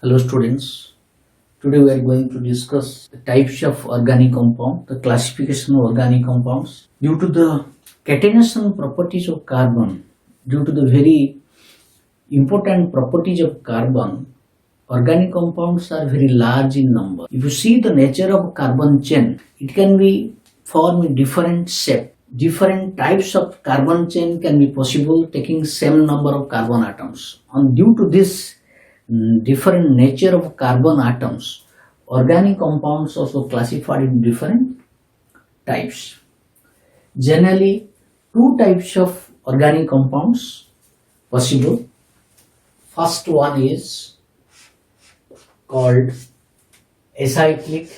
Hello students, today we are going to discuss the types of organic compound, the classification of organic compounds. Due to the catenation properties of carbon, due to the very important properties of carbon, organic compounds are very large in number. If you see the nature of carbon chain, it can be formed in different shape. Different types of carbon chain can be possible taking same number of carbon atoms. And due to this different nature of carbon atoms, organic compounds also classified in different types. Generally, two types of organic compounds possible. First one is called acyclic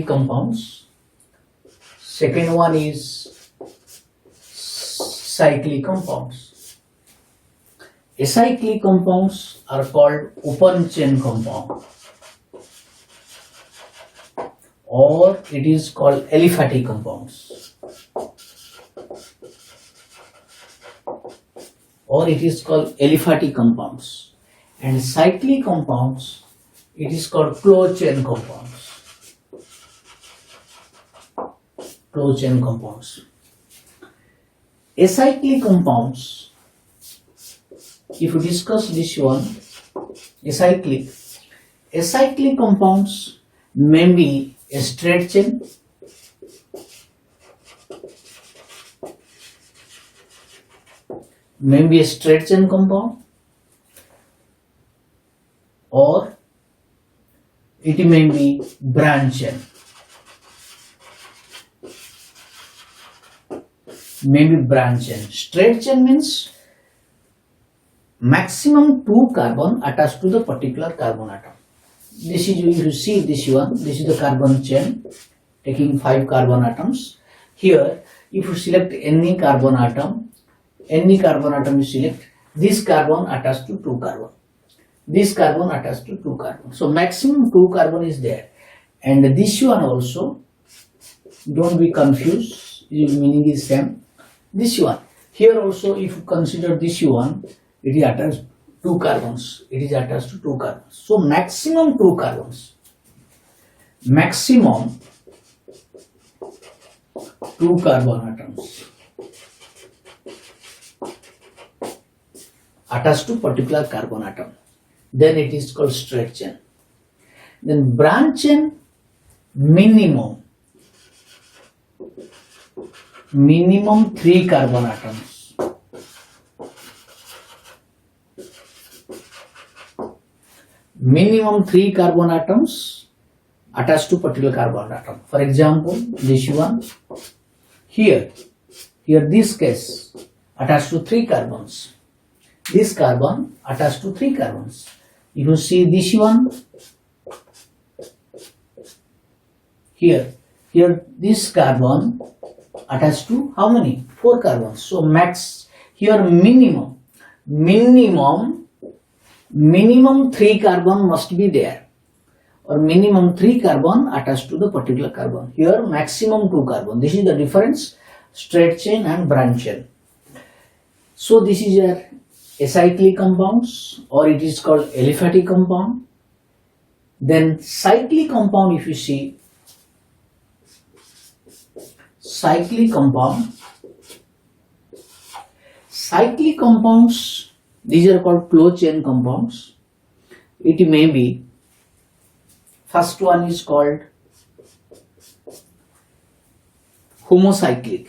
compounds. Second one is cyclic compounds. Acyclic compounds are called open chain compound, or it is called aliphatic compounds, and cyclic compounds, it is called closed chain compounds. Acyclic compounds, if you discuss this one, acyclic compounds may be a straight chain, compound, or it may be branch chain. Straight chain means maximum 2 carbon attached to the particular carbon atom. This is, if you see this one, this is the carbon chain taking 5 carbon atoms. Here, if you select any carbon atom you select, this carbon attached to 2 carbon. So maximum 2 carbon is there. And this one also, don't be confused, its meaning is same. This one, here also if you consider this one, it is attached to 2 carbons. So maximum 2 carbons. Maximum 2 carbon atoms attached to particular carbon atom. Then it is called straight chain. Then branch chain, minimum 3 carbon atoms. Minimum 3 carbon atoms attached to particular carbon atom. For example, this one, here this case attached to 3 carbons. This carbon attached to 3 carbons. If you see this one, here this carbon attached to how many? 4 carbons. So max, here minimum 3 carbon must be there, or minimum 3 carbon attached to the particular carbon. Here maximum 2 carbon. This is the difference, straight chain and branch chain. So this is your acyclic compounds, or it is called aliphatic compound. Then cyclic compound, if you see, cyclic compounds, these are called closed chain compounds. It may be, first one is called homocyclic.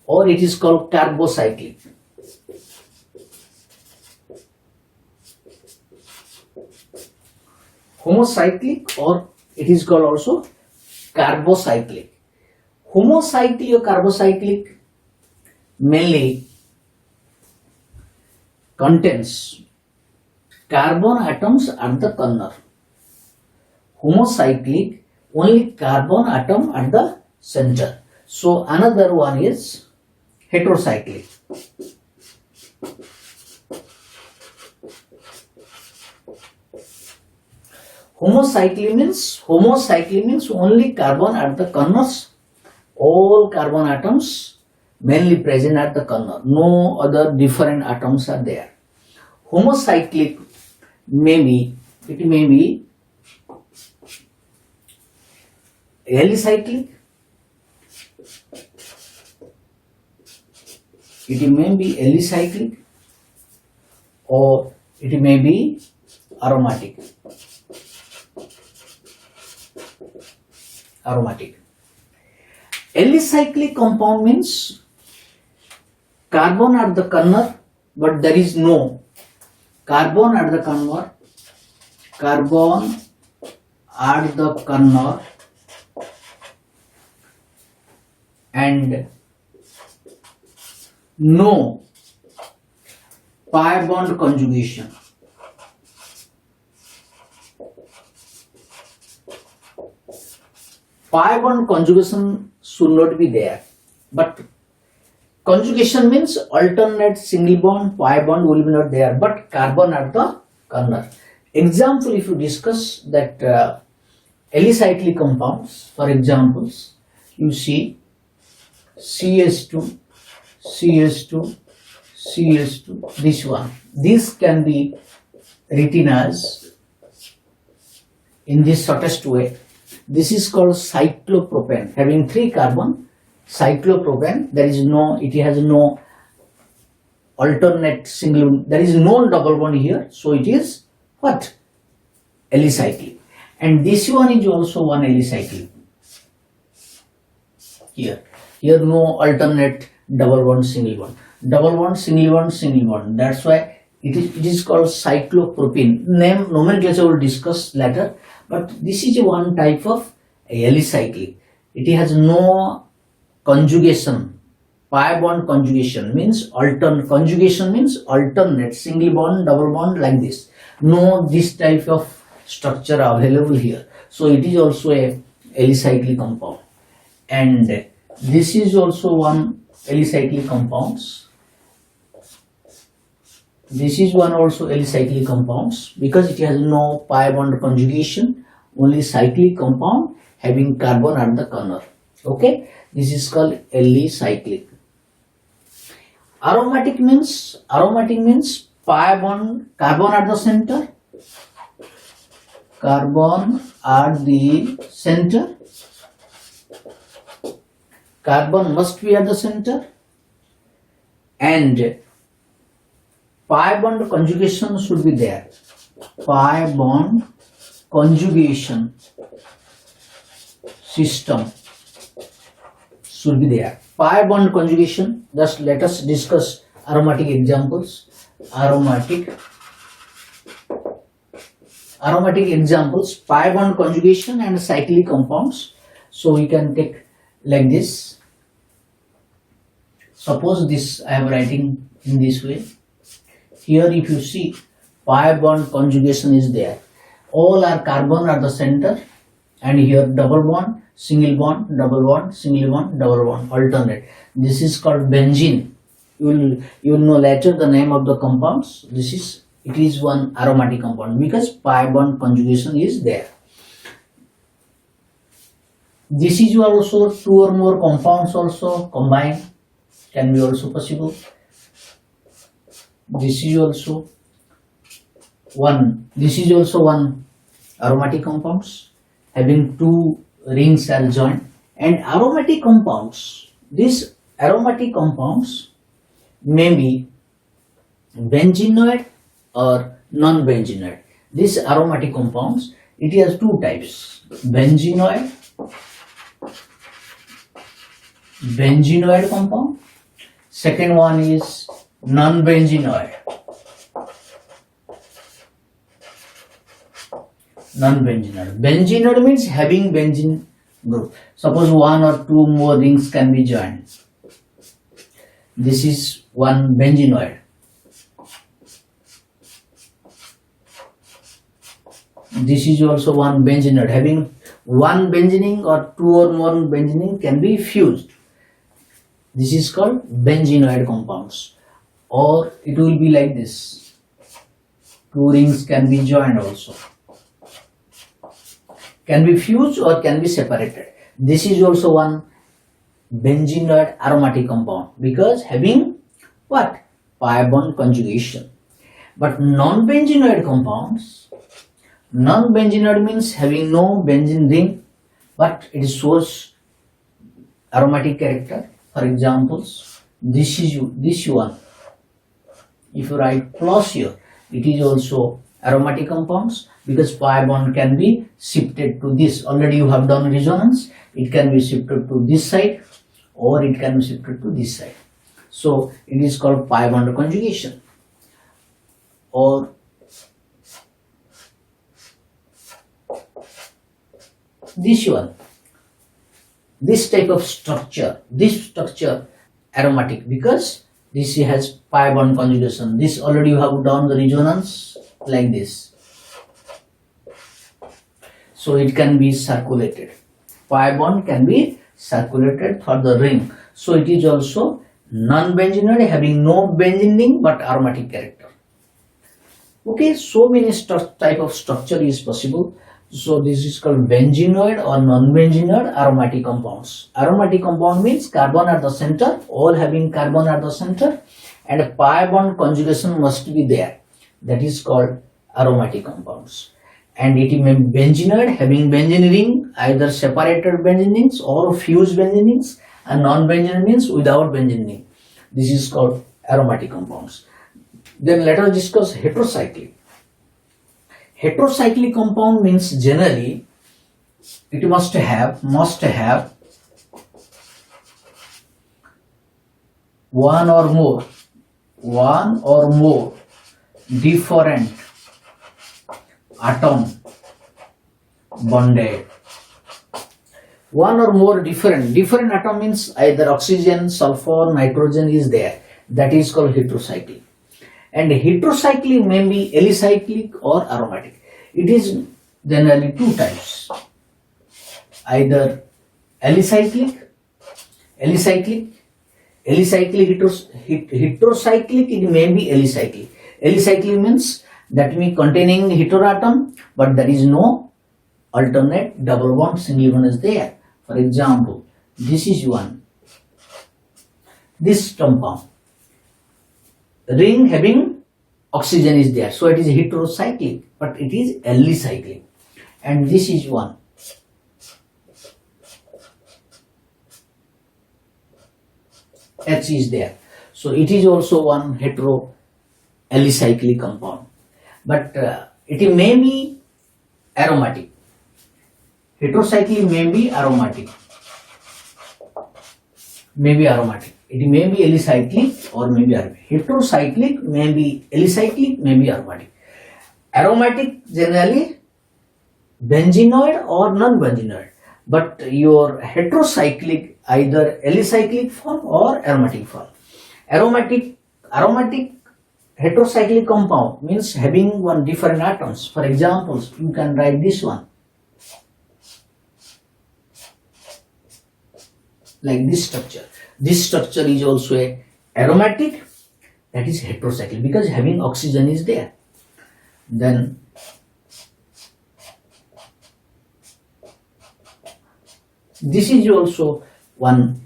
Or it is called carbocyclic. Homocyclic, or it is called also carbocyclic. Homocyclic or carbocyclic mainly contains carbon atoms at the corner. Homocyclic, only carbon atom at the center. So another one is heterocyclic. Homocyclic means only carbon at the corners, All carbon atoms mainly present at the corner. No other different atoms are there. Homocyclic it may be alicyclic, it may be alicyclic, or it may be aromatic. Alicyclic compound means carbon at the corner, but there is no carbon at the corner, and no pi bond conjugation. Pi bond conjugation should not be there, but conjugation means alternate single bond, pi bond will be not there, but carbon at the corner. Example, if you discuss that alicyclic compounds, for examples, you see CS2, this one. This can be written as in this shortest way. This is called cyclopropane, having 3 carbon. Cyclopropane, it has no alternate single, there is no double bond here, so it is what? Alicyclic. And this one is also one alicyclic. Here no alternate double bond, single bond. Double bond, single bond, single bond. That's why it is called cyclopropene. Name nomenclature will discuss later, but this is one type of alicyclic. It has no conjugation. Pi bond conjugation means conjugation means alternate single bond, double bond, like this. No this type of structure available here. So it is also a alicyclic compound. And this is also one alicyclic compounds. This is one also alicyclic compounds because it has no pi bond conjugation, only cyclic compound having carbon at the corner. Okay, this is called alicyclic. Aromatic means pi bond, carbon at the center. Carbon at the center. Carbon must be at the center, and pi bond conjugation should be there. Pi bond conjugation system should be there. Pi bond conjugation, just let us discuss aromatic examples. Aromatic examples, pi bond conjugation and cyclic compounds. So we can take like this. Suppose this I am writing in this way. Here if you see, pi bond conjugation is there. All are carbon at the center, and here double bond, single bond, double bond, single bond, double bond, alternate. This is called benzene. You will know later the name of the compounds. It is one aromatic compound because pi bond conjugation is there. This is also 2 or more compounds also combined, can be also possible. This is also one aromatic compounds having 2 rings are joined. And aromatic compounds, these aromatic compounds may be benzenoid or non-benzenoid. These aromatic compounds, it has 2 types, benzenoid compound. Second one is non-benzenoid. Benzenoid means having benzene group. Suppose 1 or 2 more rings can be joined. This is one benzenoid. This is also one benzenoid. Having one benzening or 2 or more benzening can be fused. This is called benzenoid compounds. Or it will be like this. 2 rings can be joined also. Can be fused or can be separated. This is also one benzenoid aromatic compound because having what? Pi bond conjugation. But non-benzenoid compounds, non-benzenoid means having no benzene ring, but it shows aromatic character. For examples, this one. If you write plus here, it is also aromatic compounds because pi bond can be shifted to this. Already you have done resonance. It can be shifted to this side or it can be shifted to this side. So it is called pi bond conjugation. Or this one, this type of structure, this structure aromatic because this has pi bond conjugation. This already you have done the resonance like this. So it can be circulated. Pi bond can be circulated for the ring. So it is also non-benzenoid having no benzene ring but aromatic character. Okay, so many type of structure is possible. So this is called benzenoid or non-benzenoid aromatic compounds. Aromatic compound means carbon at the center, all having carbon at the center, and a pi bond conjugation must be there. That is called aromatic compounds. And it may be benzenoid having benzene ring, either separated benzene rings or fused benzene rings, and non-benzene means without benzene ring. This is called aromatic compounds. Then let us discuss heterocyclic. Heterocyclic compound means generally it must have one or more different atom bonded. One or more different atom means either oxygen, sulfur, nitrogen is there. That is called heterocyclic. And heterocyclic may be alicyclic or aromatic. It is generally two types. Either heterocyclic, it may be alicyclic. Alicyclic means that means containing heteroatom, but there is no alternate double bond, single bond is there. For example, this is one. This compound. Ring having oxygen is there, so it is heterocyclic, but it is alicyclic. And this is one. H is there, so it is also one alicyclic compound, but it may be aromatic. Heterocyclic may be aromatic. It may be alicyclic or may be aromatic. Heterocyclic may be alicyclic, may be aromatic. Aromatic generally benzenoid or non-benzenoid, but your heterocyclic either alicyclic form or aromatic form. Aromatic heterocyclic compound means having one different atoms. For example, you can write this one like this structure. This structure is also a aromatic, that is heterocyclic because having oxygen is there. Then this is also one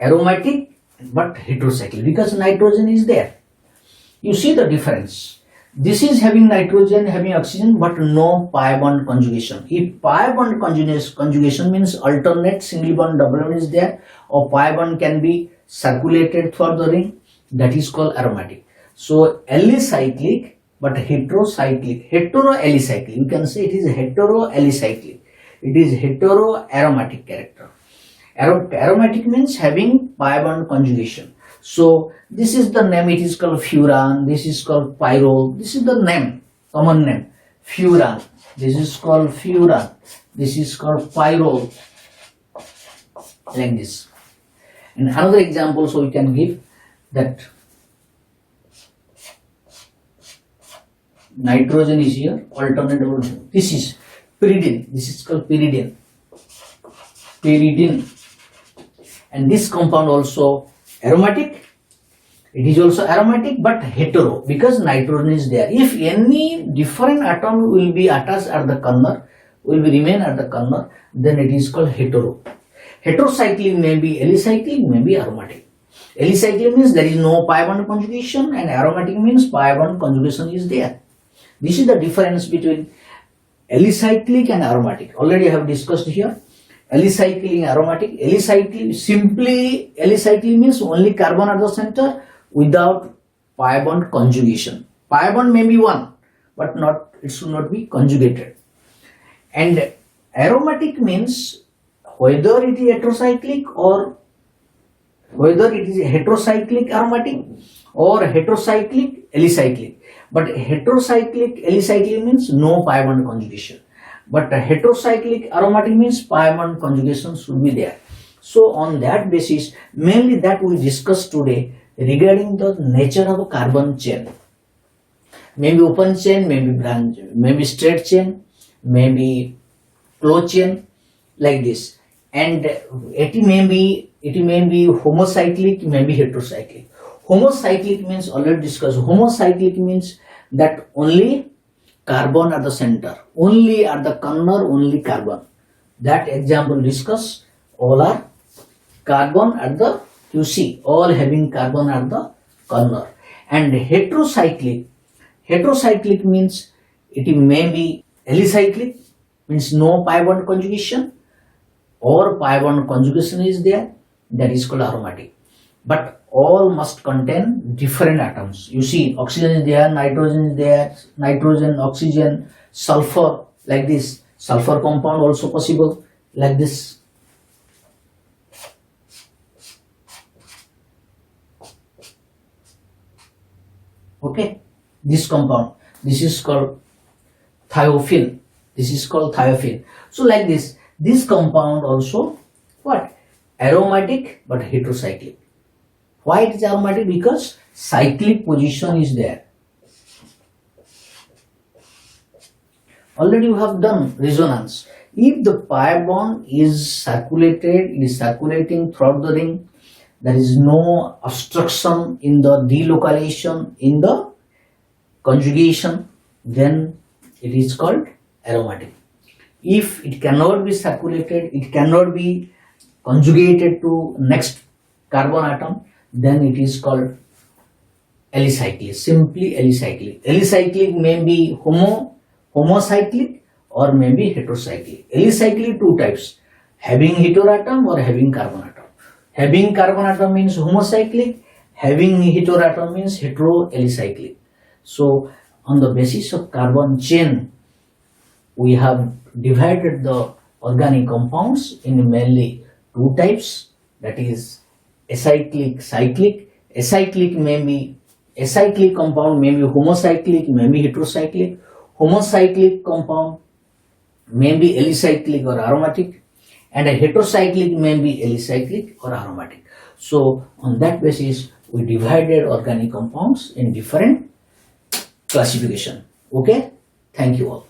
aromatic but heterocyclic because nitrogen is there. You see the difference. This is having nitrogen, having oxygen, but no pi bond conjugation. If pi bond conjugation means alternate single bond, double bond is there, or pi bond can be circulated through the ring, that is called aromatic. So alicyclic but heterocyclic, heteroalicyclic. You can say it is heteroalicyclic. It is heteroaromatic character. Aromatic means having pi bond conjugation. So this is the name, it is called furan, this is called pyrrole, this is the name, common name, furan, this is called furan, this is called pyrrole, like this. And another example, so we can give that nitrogen is here, alternate, this is pyridine, this is called pyridine, and this compound also aromatic. It is also aromatic but hetero because nitrogen is there. If any different atom will be attached at the corner, will be remain at the corner, then it is called hetero. Heterocyclic may be alicyclic, may be aromatic. Alicyclic means there is no pi bond conjugation, and aromatic means pi bond conjugation is there. This is the difference between alicyclic and aromatic. Already I have discussed here. Alicyclic and aromatic. Alicyclic means only carbon at the center without pi bond conjugation. Pi bond may be one, but it should not be conjugated. And aromatic means whether it is heterocyclic or whether it is heterocyclic aromatic or heterocyclic alicyclic. But heterocyclic alicyclic means no pi bond conjugation. But heterocyclic aromatic means pi bond conjugation should be there. So on that basis, mainly that we discussed today regarding the nature of a carbon chain. Maybe open chain, maybe branch, maybe straight chain, maybe closed chain, like this. And it may be homocyclic, may be heterocyclic. Homocyclic means already discussed. Homocyclic means that only carbon at the center, only at the corner, only carbon. That example discussed, all are carbon at the, you see, all having carbon at the corner. And heterocyclic means it may be alicyclic, means no pi bond conjugation, or pi bond conjugation is there, that is called aromatic. But all must contain different atoms. You see, oxygen is there, nitrogen is there, nitrogen, oxygen, sulfur, like this. Sulfur compound also possible, like this. Okay, this compound, this is called thiophene. This is called thiophene. So like this compound also what? Aromatic but heterocyclic. Why it is aromatic? Because cyclic position is there. Already you have done resonance. If the pi bond is circulated, it is circulating throughout the ring, there is no obstruction in the delocalization, in the conjugation, then it is called aromatic. If it cannot be circulated, it cannot be conjugated to next carbon atom, then it is called alicyclic, simply alicyclic. Alicyclic may be homocyclic or may be heterocyclic. Alicyclic two types, having heteroatom or having carbon atom. Having carbon atom means homocyclic, having heteroatom means heteroalicyclic. So on the basis of carbon chain, we have divided the organic compounds in mainly two types, that is acyclic, cyclic. Acyclic may be acyclic compound, may be homocyclic, may be heterocyclic. Homocyclic compound may be alicyclic or aromatic, and a heterocyclic may be alicyclic or aromatic. So on that basis, we divided organic compounds in different classification. Okay, thank you all.